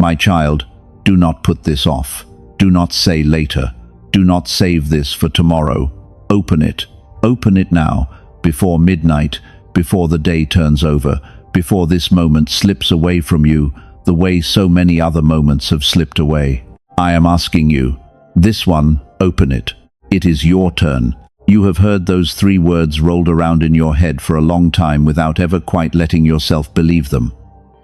My child, do not put this off. Do not say later. Do not save this for tomorrow. Open it. Open it now, before midnight, before the day turns over, before this moment slips away from you, the way so many other moments have slipped away. I am asking you, this one, open it. It is your turn. You have heard those 3 words rolled around in your head for a long time without ever quite letting yourself believe them.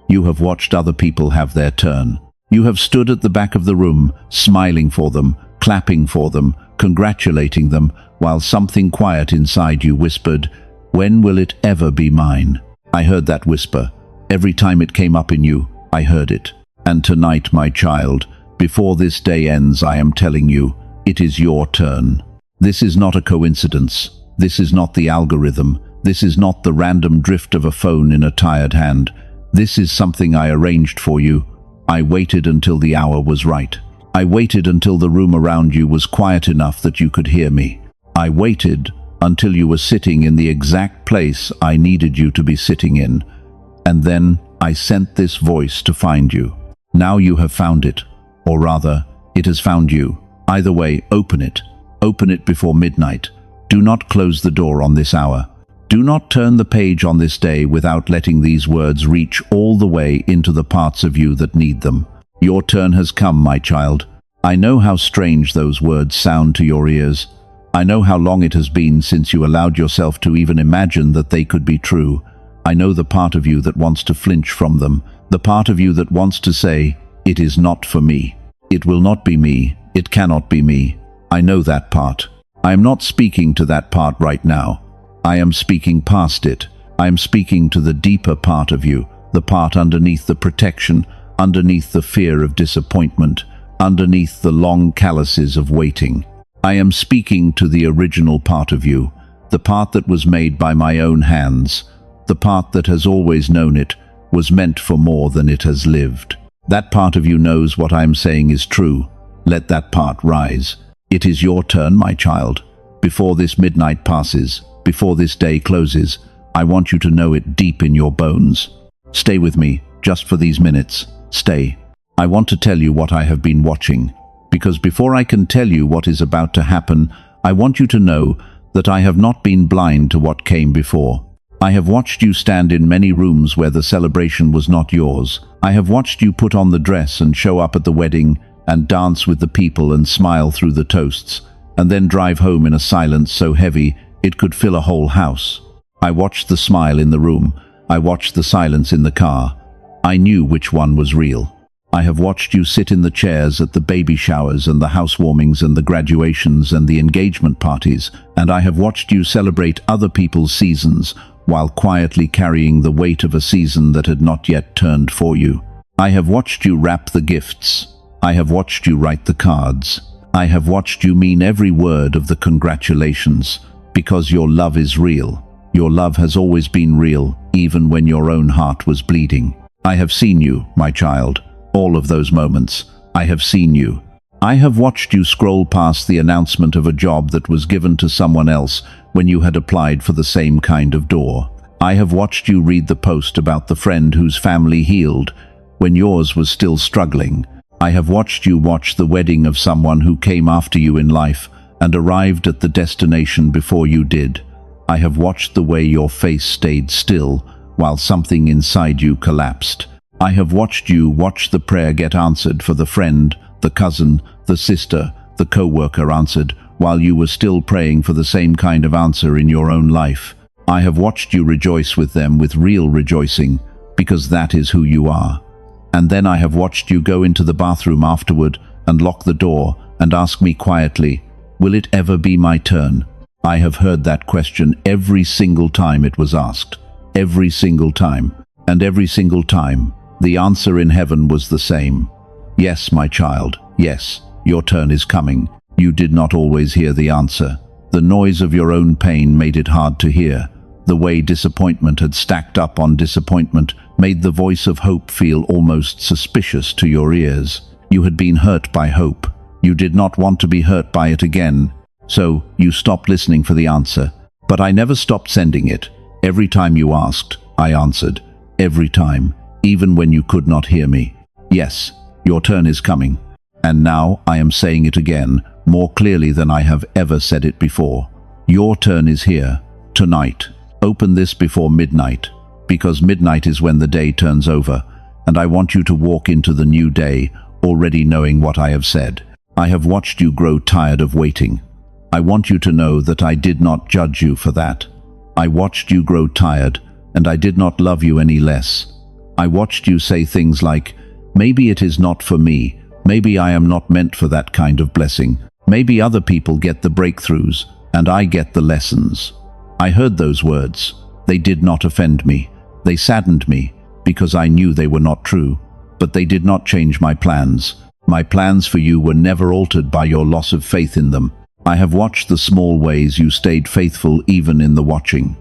You have watched other people have their turn. You have stood at the back of the room, smiling for them, clapping for them, congratulating them, while something quiet inside you whispered, "When will it ever be mine?" I heard that whisper. Every time it came up in you, I heard it. And tonight, my child, before this day ends, I am telling you, it is your turn. This is not a coincidence. This is not the algorithm. This is not the random drift of a phone in a tired hand. This is something I arranged for you. I waited until the hour was right. I waited until the room around you was quiet enough that you could hear me. I waited until you were sitting in the exact place I needed you to be sitting in. And then I sent this voice to find you. Now you have found it. Or rather, it has found you. Either way, open it. Open it before midnight. Do not close the door on this hour. Do not turn the page on this day without letting these words reach all the way into the parts of you that need them. Your turn has come, my child. I know how strange those words sound to your ears. I know how long it has been since you allowed yourself to even imagine that they could be true. I know the part of you that wants to flinch from them, the part of you that wants to say, "It is not for me. It will not be me. It cannot be me." I know that part. I am not speaking to that part right now. I am speaking past it. I am speaking to the deeper part of you, the part underneath the protection, underneath the fear of disappointment, underneath the long calluses of waiting. I am speaking to the original part of you, the part that was made by my own hands, the part that has always known it was meant for more than it has lived. That part of you knows what I am saying is true. Let that part rise. It is your turn, my child. Before this midnight passes, before this day closes, I want you to know it deep in your bones. Stay with me, just for these minutes. Stay. I want to tell you what I have been watching, because before I can tell you what is about to happen, I want you to know that I have not been blind to what came before. I have watched you stand in many rooms where the celebration was not yours. I have watched you put on the dress and show up at the wedding and dance with the people and smile through the toasts, and then drive home in a silence so heavy it could fill a whole house. I watched the smile in the room. I watched the silence in the car. I knew which one was real. I have watched you sit in the chairs at the baby showers and the housewarmings and the graduations and the engagement parties, and I have watched you celebrate other people's seasons while quietly carrying the weight of a season that had not yet turned for you. I have watched you wrap the gifts. I have watched you write the cards. I have watched you mean every word of the congratulations, because your love is real. Your love has always been real, even when your own heart was bleeding. I have seen you, my child. All of those moments. I have seen you. I have watched you scroll past the announcement of a job that was given to someone else when you had applied for the same kind of door. I have watched you read the post about the friend whose family healed when yours was still struggling. I have watched you watch the wedding of someone who came after you in life and arrived at the destination before you did. I have watched the way your face stayed still while something inside you collapsed. I have watched you watch the prayer get answered for the friend, the cousin, the sister, the co-worker answered, while you were still praying for the same kind of answer in your own life. I have watched you rejoice with them with real rejoicing, because that is who you are. And then I have watched you go into the bathroom afterward and lock the door and ask me quietly, "Will it ever be my turn?" I have heard that question every single time it was asked. Every single time. And every single time, the answer in heaven was the same. Yes, my child, yes, your turn is coming. You did not always hear the answer. The noise of your own pain made it hard to hear. The way disappointment had stacked up on disappointment made the voice of hope feel almost suspicious to your ears. You had been hurt by hope. You did not want to be hurt by it again. So you stopped listening for the answer. But I never stopped sending it. Every time you asked, I answered. Every time, even when you could not hear me. Yes, Your turn is coming. And now I am saying it again, more clearly than I have ever said it before. Your turn is here, tonight. Open this before midnight, because midnight is when the day turns over, and I want you to walk into the new day already knowing what I have said. I have watched you grow tired of waiting. I want you to know that I did not judge you for that. I watched you grow tired, and I did not love you any less. I watched you say things like, maybe it is not for me, maybe I am not meant for that kind of blessing, maybe other people get the breakthroughs, and I get the lessons. I heard those words. They did not offend me. They saddened me, because I knew they were not true. But they did not change my plans. My plans for you were never altered by your loss of faith in them. I have watched the small ways you stayed faithful even in the watching.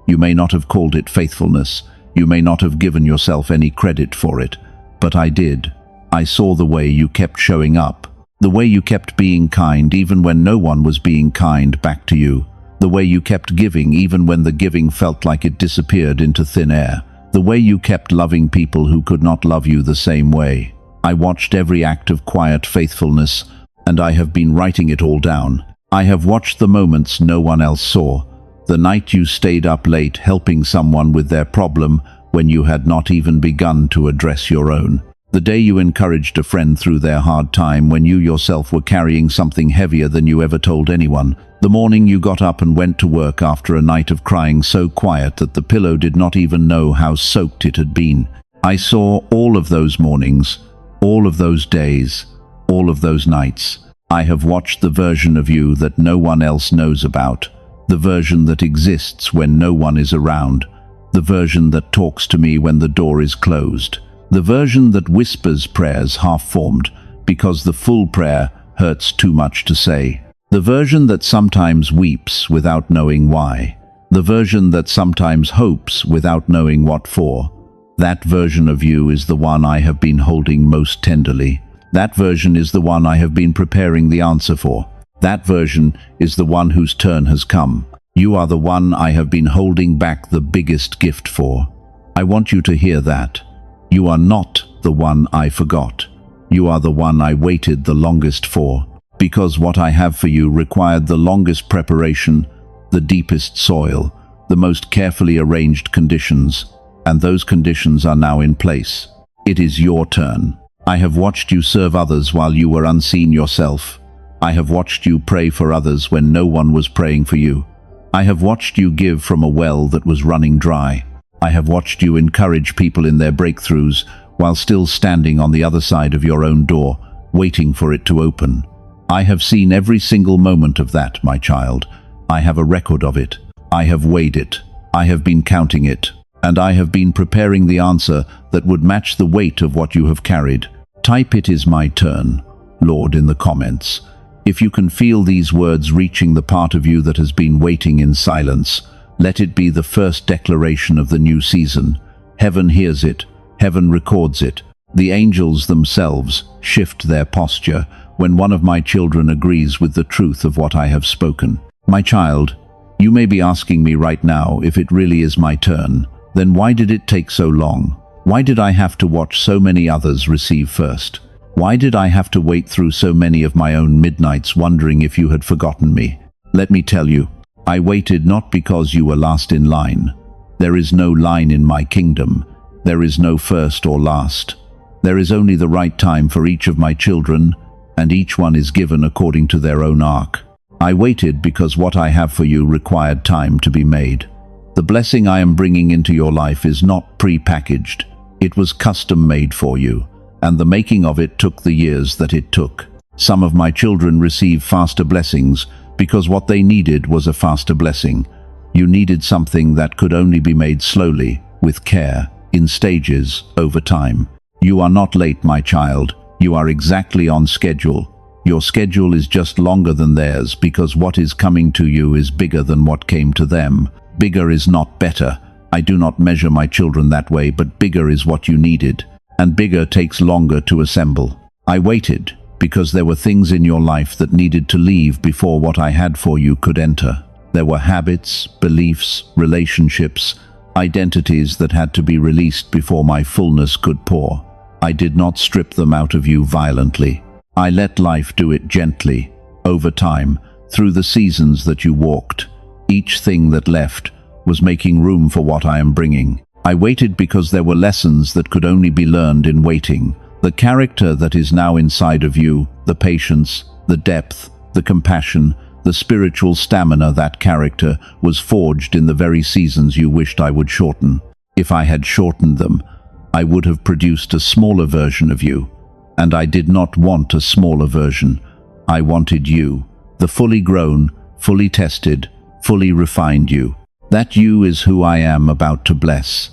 You may not have called it faithfulness. You may not have given yourself any credit for it. But I did. I saw the way you kept showing up. The way you kept being kind even when no one was being kind back to you. The way you kept giving even when the giving felt like it disappeared into thin air. The way you kept loving people who could not love you the same way. I watched every act of quiet faithfulness, and I have been writing it all down. I have watched the moments no one else saw. The night you stayed up late helping someone with their problem when you had not even begun to address your own. The day you encouraged a friend through their hard time when you yourself were carrying something heavier than you ever told anyone. The morning you got up and went to work after a night of crying so quiet that the pillow did not even know how soaked it had been. I saw all of those mornings, all of those days, all of those nights. I have watched the version of you that no one else knows about, the version that exists when no one is around, the version that talks to me when the door is closed, the version that whispers prayers half-formed because the full prayer hurts too much to say. The version that sometimes weeps without knowing why. The version that sometimes hopes without knowing what for. That version of you is the one I have been holding most tenderly. That version is the one I have been preparing the answer for. That version is the one whose turn has come. You are the one I have been holding back the biggest gift for. I want you to hear that. You are not the one I forgot. You are the one I waited the longest for. Because what I have for you required the longest preparation, the deepest soil, the most carefully arranged conditions, and those conditions are now in place. It is your turn. I have watched you serve others while you were unseen yourself. I have watched you pray for others when no one was praying for you. I have watched you give from a well that was running dry. I have watched you encourage people in their breakthroughs while still standing on the other side of your own door, waiting for it to open. I have seen every single moment of that, my child. I have a record of it. I have weighed it. I have been counting it. And I have been preparing the answer that would match the weight of what you have carried. Type "It is my turn, Lord" in the comments. If you can feel these words reaching the part of you that has been waiting in silence, let it be the first declaration of the new season. Heaven hears it. Heaven records it. The angels themselves shift their posture when one of my children agrees with the truth of what I have spoken. My child, you may be asking me right now if it really is my turn. Then why did it take so long? Why did I have to watch so many others receive first? Why did I have to wait through so many of my own midnights wondering if you had forgotten me? Let me tell you, I waited not because you were last in line. There is no line in my kingdom. There is no first or last. There is only the right time for each of my children, and each one is given according to their own arc. I waited because what I have for you required time to be made. The blessing I am bringing into your life is not pre-packaged. It was custom-made for you, and the making of it took the years that it took. Some of my children receive faster blessings because what they needed was a faster blessing. You needed something that could only be made slowly, with care, in stages, over time. You are not late, my child. You are exactly on schedule. Your schedule is just longer than theirs because what is coming to you is bigger than what came to them. Bigger is not better. I do not measure my children that way, but bigger is what you needed. And bigger takes longer to assemble. I waited because there were things in your life that needed to leave before what I had for you could enter. There were habits, beliefs, relationships, identities that had to be released before my fullness could pour. I did not strip them out of you violently. I let life do it gently, over time, through the seasons that you walked. Each thing that left was making room for what I am bringing. I waited because there were lessons that could only be learned in waiting. The character that is now inside of you, the patience, the depth, the compassion, the spiritual stamina, that character was forged in the very seasons you wished I would shorten. If I had shortened them, I would have produced a smaller version of you. And I did not want a smaller version. I wanted you, the fully grown, fully tested, fully refined you. That you is who I am about to bless.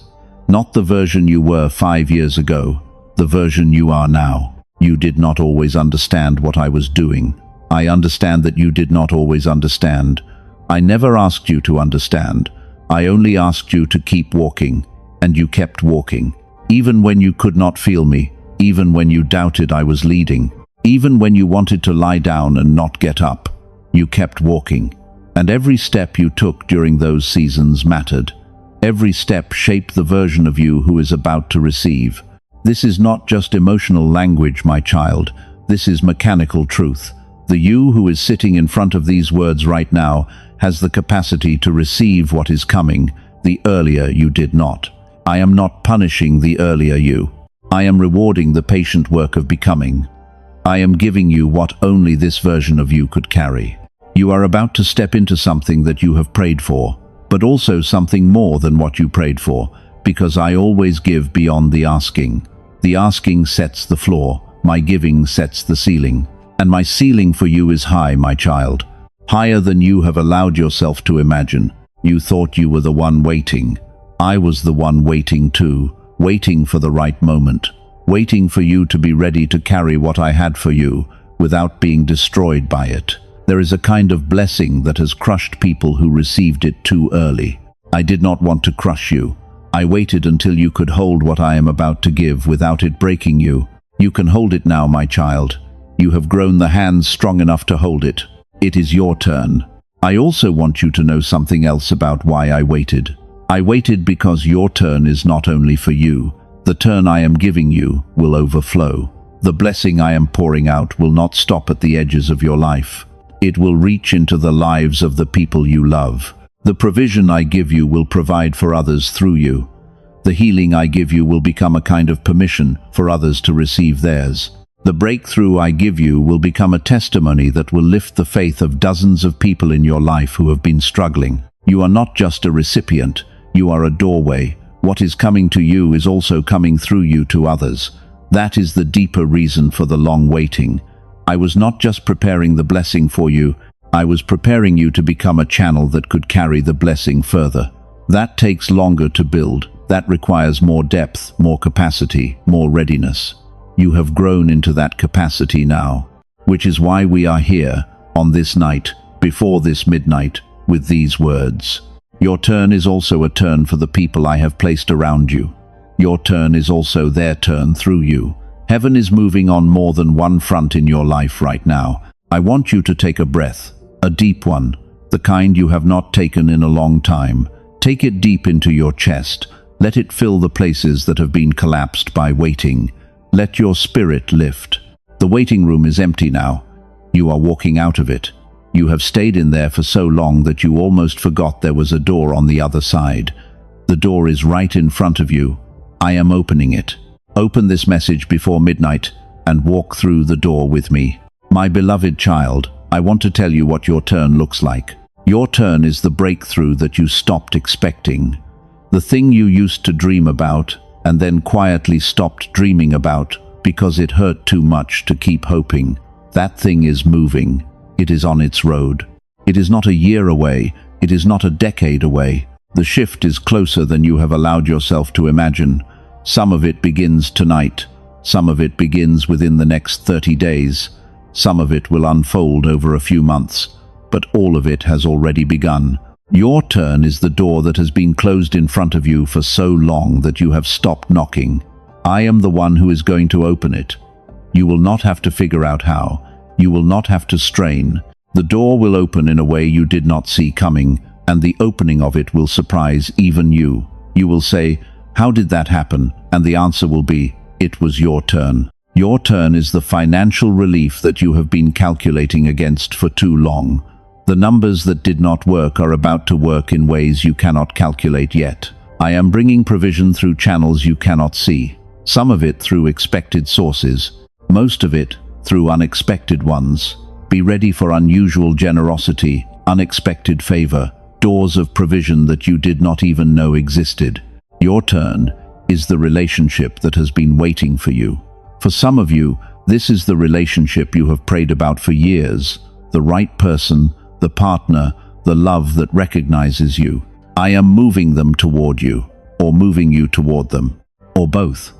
Not the version you were 5 years ago, the version you are now. You did not always understand what I was doing. I understand that you did not always understand. I never asked you to understand. I only asked you to keep walking, and you kept walking. Even when you could not feel me, even when you doubted I was leading, even when you wanted to lie down and not get up, you kept walking. And every step you took during those seasons mattered. Every step shaped the version of you who is about to receive. This is not just emotional language, my child. This is mechanical truth. The you who is sitting in front of these words right now has the capacity to receive what is coming. The earlier you did not. I am not punishing the earlier you. I am rewarding the patient work of becoming. I am giving you what only this version of you could carry. You are about to step into something that you have prayed for, but also something more than what you prayed for, because I always give beyond the asking. The asking sets the floor, my giving sets the ceiling. And my ceiling for you is high, my child. Higher than you have allowed yourself to imagine. You thought you were the one waiting. I was the one waiting too, waiting for the right moment, waiting for you to be ready to carry what I had for you, without being destroyed by it. There is a kind of blessing that has crushed people who received it too early. I did not want to crush you. I waited until you could hold what I am about to give without it breaking you. You can hold it now, my child. You have grown the hands strong enough to hold it. It is your turn. I also want you to know something else about why I waited. I waited because your turn is not only for you. The turn I am giving you will overflow. The blessing I am pouring out will not stop at the edges of your life. It will reach into the lives of the people you love. The provision I give you will provide for others through you. The healing I give you will become a kind of permission for others to receive theirs. The breakthrough I give you will become a testimony that will lift the faith of dozens of people in your life who have been struggling. You are not just a recipient, you are a doorway. What is coming to you is also coming through you to others. That is the deeper reason for the long waiting. I was not just preparing the blessing for you, I was preparing you to become a channel that could carry the blessing further. That takes longer to build. That requires more depth, more capacity, more readiness. You have grown into that capacity now, which is why we are here, on this night, before this midnight, with these words. Your turn is also a turn for the people I have placed around you. Your turn is also their turn through you. Heaven is moving on more than one front in your life right now. I want you to take a breath, a deep one, the kind you have not taken in a long time. Take it deep into your chest. Let it fill the places that have been collapsed by waiting. Let your spirit lift. The waiting room is empty now. You are walking out of it. You have stayed in there for so long that you almost forgot there was a door on the other side. The door is right in front of you. I am opening it. Open this message before midnight and walk through the door with me. My beloved child, I want to tell you what your turn looks like. Your turn is the breakthrough that you stopped expecting. The thing you used to dream about and then quietly stopped dreaming about because it hurt too much to keep hoping. That thing is moving. It is on its road. It is not a year away. It is not a decade away. The shift is closer than you have allowed yourself to imagine. Some of it begins tonight. Some of it begins within the next 30 days. Some of it will unfold over a few months. But all of it has already begun. Your turn is the door that has been closed in front of you for so long that you have stopped knocking. I am the one who is going to open it. You will not have to figure out how. You will not have to strain. The door will open in a way you did not see coming, and the opening of it will surprise even you. You will say, "How did that happen?" And the answer will be, It was your turn. Your turn is the financial relief that you have been calculating against for too long. The numbers that did not work are about to work in ways you cannot calculate yet. I am bringing provision through channels you cannot see. Some of it through expected sources, most of it through unexpected ones. Be ready for unusual generosity, unexpected favor, doors of provision that you did not even know existed. Your turn is the relationship that has been waiting for you. For some of you, this is the relationship you have prayed about for years, the right person, the partner, the love that recognizes you. I am moving them toward you, or moving you toward them, or both.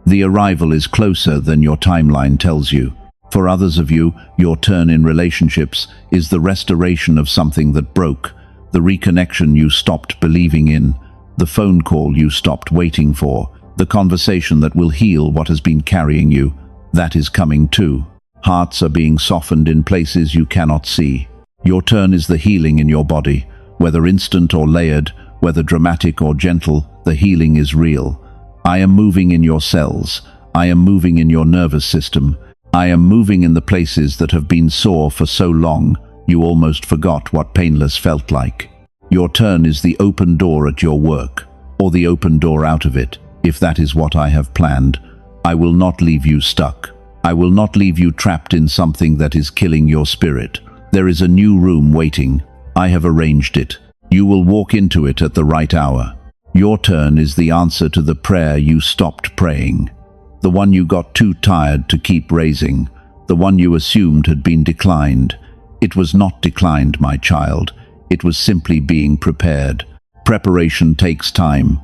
The arrival is closer than your timeline tells you. For others of you, your turn in relationships is the restoration of something that broke, the reconnection you stopped believing in, the phone call you stopped waiting for, the conversation that will heal what has been carrying you. That is coming too. Hearts are being softened in places you cannot see. Your turn is the healing in your body. Whether instant or layered, whether dramatic or gentle, the healing is real. I am moving in your cells. I am moving in your nervous system. I am moving in the places that have been sore for so long, you almost forgot what painless felt like. Your turn is the open door at your work, or the open door out of it, if that is what I have planned. I will not leave you stuck. I will not leave you trapped in something that is killing your spirit. There is a new room waiting. I have arranged it. You will walk into it at the right hour. Your turn is the answer to the prayer you stopped praying. The one you got too tired to keep raising. The one you assumed had been declined. It was not declined, my child. It was simply being prepared. Preparation takes time.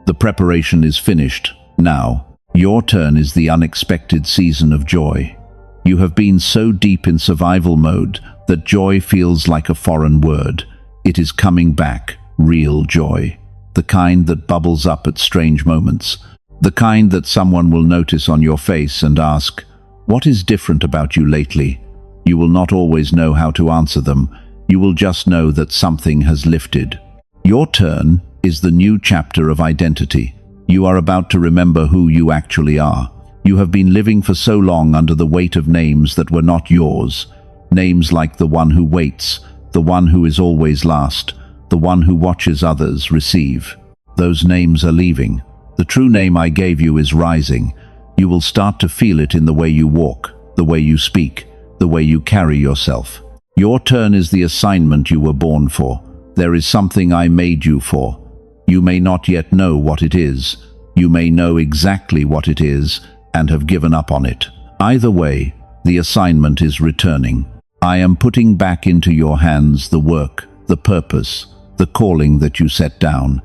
The preparation is finished now. Your turn is the unexpected season of joy. You have been so deep in survival mode that joy feels like a foreign word. It is coming back, real joy. The kind that bubbles up at strange moments. The kind that someone will notice on your face and ask, "What is different about you lately?" You will not always know how to answer them. You will just know that something has lifted. Your turn is the new chapter of identity. You are about to remember who you actually are. You have been living for so long under the weight of names that were not yours. Names like the one who waits, the one who is always last, the one who watches others receive. Those names are leaving. The true name I gave you is rising. You will start to feel it in the way you walk, the way you speak, the way you carry yourself. Your turn is the assignment you were born for. There is something I made you for. You may not yet know what it is. You may know exactly what it is and have given up on it. Either way, the assignment is returning. I am putting back into your hands the work, the purpose, the calling that you set down.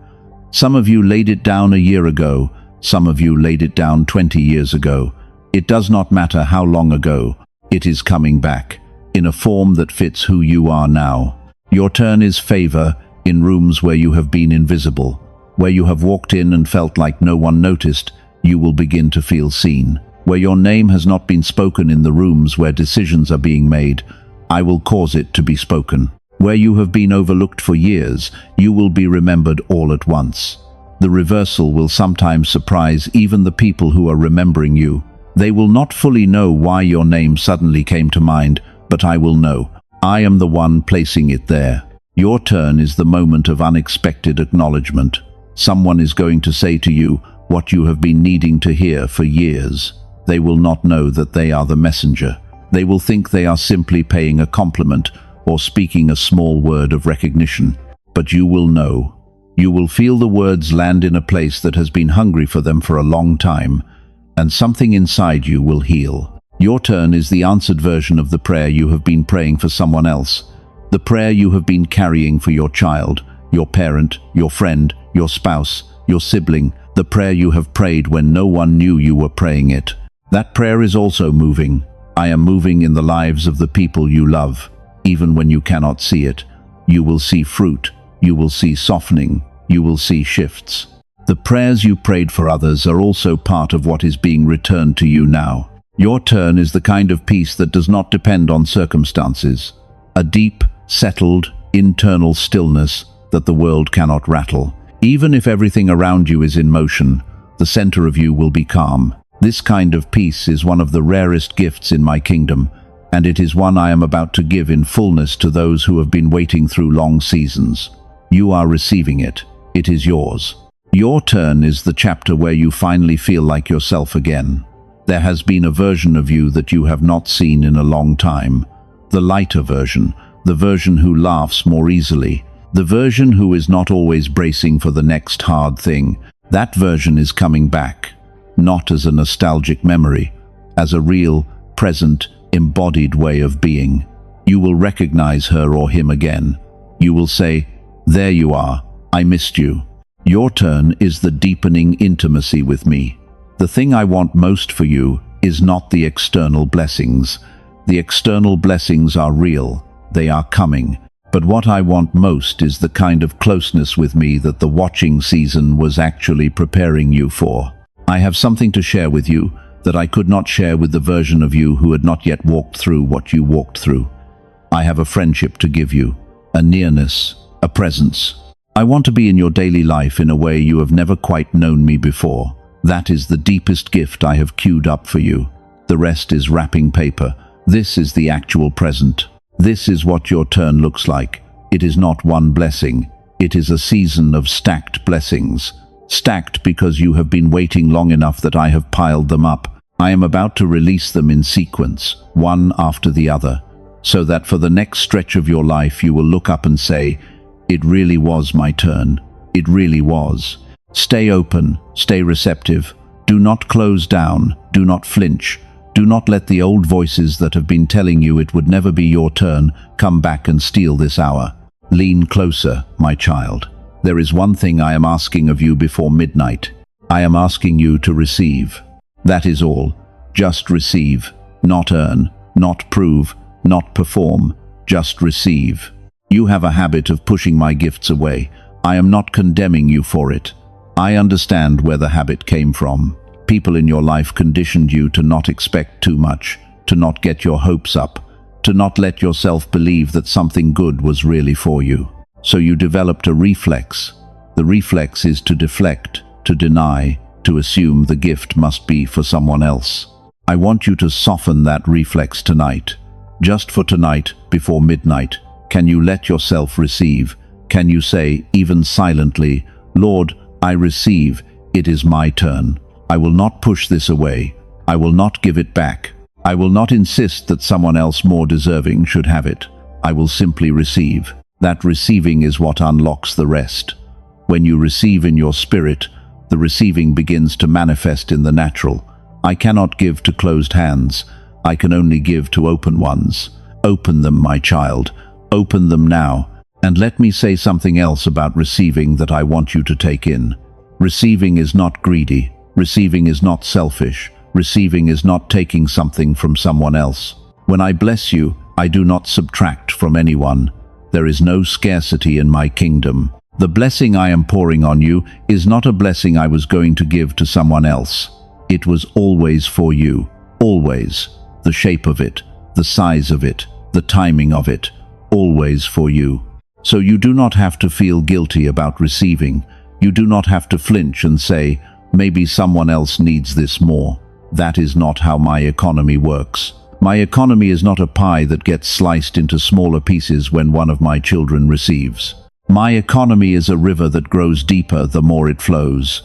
Some of you laid it down a year ago. Some of you laid it down 20 years ago. It does not matter how long ago. It is coming back, in a form that fits who you are now. Your turn is favor in rooms where you have been invisible. Where you have walked in and felt like no one noticed, you will begin to feel seen. Where your name has not been spoken in the rooms where decisions are being made, I will cause it to be spoken. Where you have been overlooked for years, you will be remembered all at once. The reversal will sometimes surprise even the people who are remembering you. They will not fully know why your name suddenly came to mind, but I will know. I am the one placing it there. Your turn is the moment of unexpected acknowledgement. Someone is going to say to you what you have been needing to hear for years. They will not know that they are the messenger. They will think they are simply paying a compliment or speaking a small word of recognition. But you will know. You will feel the words land in a place that has been hungry for them for a long time, and something inside you will heal. Your turn is the answered version of the prayer you have been praying for someone else. The prayer you have been carrying for your child, your parent, your friend, your spouse, your sibling, the prayer you have prayed when no one knew you were praying it. That prayer is also moving. I am moving in the lives of the people you love. Even when you cannot see it, you will see fruit, you will see softening, you will see shifts. The prayers you prayed for others are also part of what is being returned to you now. Your turn is the kind of peace that does not depend on circumstances. A deep, settled, internal stillness that the world cannot rattle. Even if everything around you is in motion, the center of you will be calm. This kind of peace is one of the rarest gifts in my kingdom, and it is one I am about to give in fullness to those who have been waiting through long seasons. You are receiving it. It is yours. Your turn is the chapter where you finally feel like yourself again. There has been a version of you that you have not seen in a long time. The lighter version, the version who laughs more easily, the version who is not always bracing for the next hard thing. That version is coming back, not as a nostalgic memory, as a real, present, embodied way of being. You will recognize her or him again. You will say, "There you are, I missed you." Your turn is the deepening intimacy with me. The thing I want most for you is not the external blessings. The external blessings are real, they are coming. But what I want most is the kind of closeness with me that the watching season was actually preparing you for. I have something to share with you that I could not share with the version of you who had not yet walked through what you walked through. I have a friendship to give you, a nearness, a presence. I want to be in your daily life in a way you have never quite known me before. That is the deepest gift I have queued up for you. The rest is wrapping paper. This is the actual present. This is what your turn looks like. It is not one blessing. It is a season of stacked blessings. Stacked because you have been waiting long enough that I have piled them up. I am about to release them in sequence, one after the other, so that for the next stretch of your life you will look up and say, "It really was my turn. It really was." Stay open, stay receptive. Do not close down, do not flinch. Do not let the old voices that have been telling you it would never be your turn come back and steal this hour. Lean closer, my child. There is one thing I am asking of you before midnight. I am asking you to receive. That is all. Just receive. Not earn, not prove, not perform. Just receive. You have a habit of pushing my gifts away. I am not condemning you for it. I understand where the habit came from. People in your life conditioned you to not expect too much, to not get your hopes up, to not let yourself believe that something good was really for you. So you developed a reflex. The reflex is to deflect, to deny, to assume the gift must be for someone else. I want you to soften that reflex tonight. Just for tonight, before midnight, can you let yourself receive? Can you say, even silently, "Lord, I receive, it is my turn. I will not push this away. I will not give it back. I will not insist that someone else more deserving should have it. I will simply receive." That receiving is what unlocks the rest. When you receive in your spirit, the receiving begins to manifest in the natural. I cannot give to closed hands. I can only give to open ones. Open them, my child. Open them now. And let me say something else about receiving that I want you to take in. Receiving is not greedy. Receiving is not selfish. Receiving is not taking something from someone else. When I bless you, I do not subtract from anyone. There is no scarcity in my kingdom. The blessing I am pouring on you is not a blessing I was going to give to someone else. It was always for you. Always. The shape of it, the size of it, the timing of it, always for you. So you do not have to feel guilty about receiving. You do not have to flinch and say, "Maybe someone else needs this more." That is not how my economy works. My economy is not a pie that gets sliced into smaller pieces when one of my children receives. My economy is a river that grows deeper the more it flows.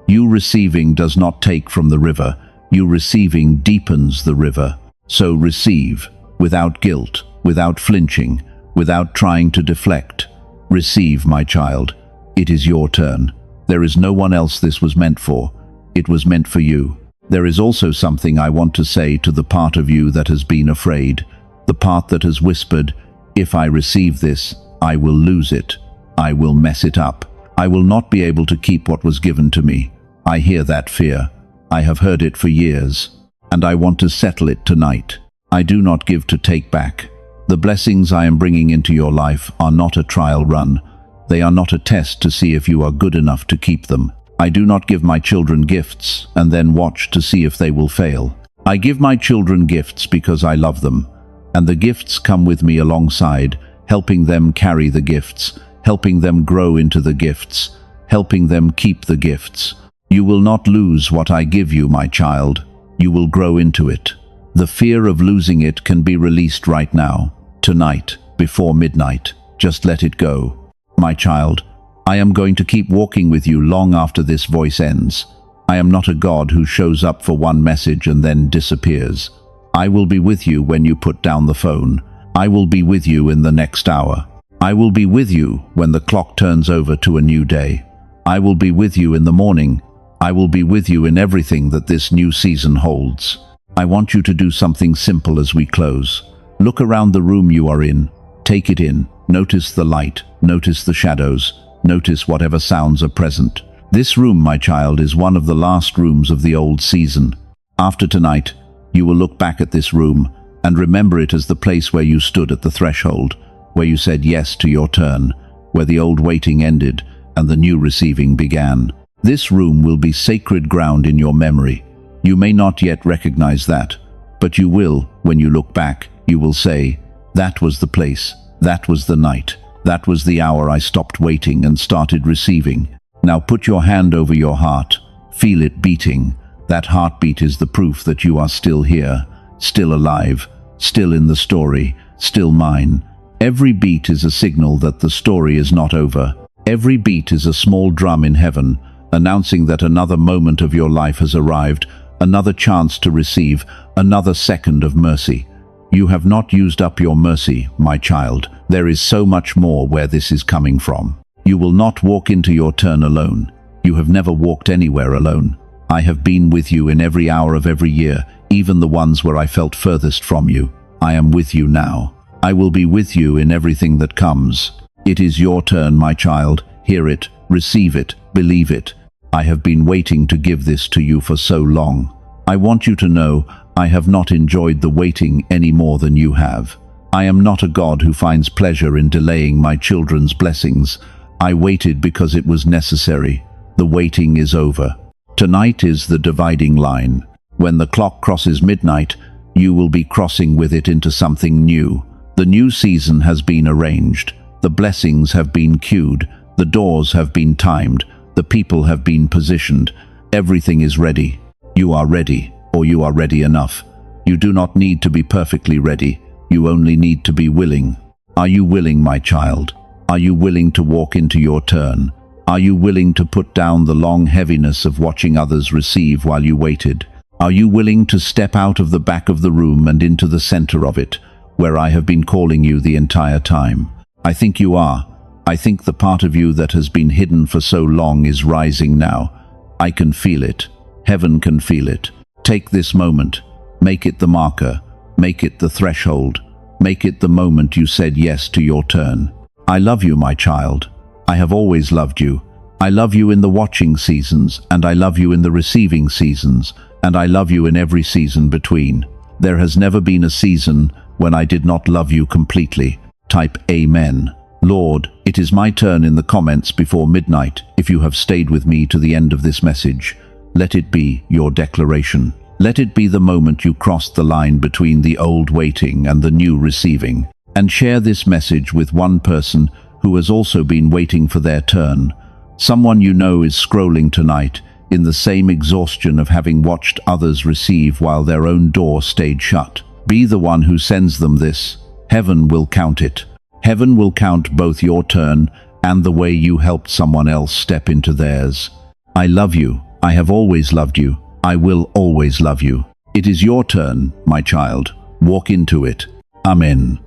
You receiving does not take from the river. You receiving deepens the river. So receive, without guilt, without flinching, without trying to deflect. Receive, my child. It is your turn. There is no one else this was meant for. It was meant for you. There is also something I want to say to the part of you that has been afraid, the part that has whispered, "If I receive this, I will lose it. I will mess it up. I will not be able to keep what was given to me." I hear that fear. I have heard it for years, and I want to settle it tonight. I do not give to take back. The blessings I am bringing into your life are not a trial run. They are not a test to see if you are good enough to keep them. I do not give my children gifts and then watch to see if they will fail. I give my children gifts because I love them, and the gifts come with me alongside, helping them carry the gifts, helping them grow into the gifts, helping them keep the gifts. You will not lose what I give you, my child. You will grow into it. The fear of losing it can be released right now, tonight, before midnight. Just let it go. My child, I am going to keep walking with you long after this voice ends. I am not a God who shows up for one message and then disappears. I will be with you when you put down the phone. I will be with you in the next hour. I will be with you when the clock turns over to a new day. I will be with you in the morning. I will be with you in everything that this new season holds. I want you to do something simple as we close. Look around the room you are in. Take it in. Notice the light. Notice the shadows. Notice whatever sounds are present. This room, my child, is one of the last rooms of the old season. After tonight, you will look back at this room and remember it as the place where you stood at the threshold, where you said yes to your turn, where the old waiting ended and the new receiving began. This room will be sacred ground in your memory. You may not yet recognize that, but you will. When you look back, you will say, that was the place, that was the night, that was the hour I stopped waiting and started receiving. Now put your hand over your heart, feel it beating. That heartbeat is the proof that you are still here, still alive, still in the story, still mine. Every beat is a signal that the story is not over. Every beat is a small drum in heaven, announcing that another moment of your life has arrived, another chance to receive, another second of mercy. You have not used up your mercy, my child. There is so much more where this is coming from. You will not walk into your turn alone. You have never walked anywhere alone. I have been with you in every hour of every year, even the ones where I felt furthest from you. I am with you now. I will be with you in everything that comes. It is your turn, my child. Hear it, receive it, believe it. I have been waiting to give this to you for so long. I want you to know I have not enjoyed the waiting any more than you have. I am not a God who finds pleasure in delaying my children's blessings. I waited because it was necessary. The waiting is over. Tonight is the dividing line. When the clock crosses midnight, you will be crossing with it into something new. The new season has been arranged. The blessings have been queued. The doors have been timed. The people have been positioned. Everything is ready. You are ready, or you are ready enough. You do not need to be perfectly ready. You only need to be willing. Are you willing, my child? Are you willing to walk into your turn? Are you willing to put down the long heaviness of watching others receive while you waited? Are you willing to step out of the back of the room and into the center of it, where I have been calling you the entire time? I think you are. I think the part of you that has been hidden for so long is rising now. I can feel it. Heaven can feel it. Take this moment. Make it the marker. Make it the threshold. Make it the moment you said yes to your turn. I love you, my child. I have always loved you. I love you in the watching seasons, and I love you in the receiving seasons, and I love you in every season between. There has never been a season when I did not love you completely. Type Amen. Lord, it is my turn in the comments before midnight. If you have stayed with me to the end of this message, let it be your declaration. Let it be the moment you crossed the line between the old waiting and the new receiving. And share this message with one person who has also been waiting for their turn. Someone you know is scrolling tonight in the same exhaustion of having watched others receive while their own door stayed shut. Be the one who sends them this. Heaven will count it. Heaven will count both your turn and the way you helped someone else step into theirs. I love you. I have always loved you. I will always love you. It is your turn, my child. Walk into it. Amen.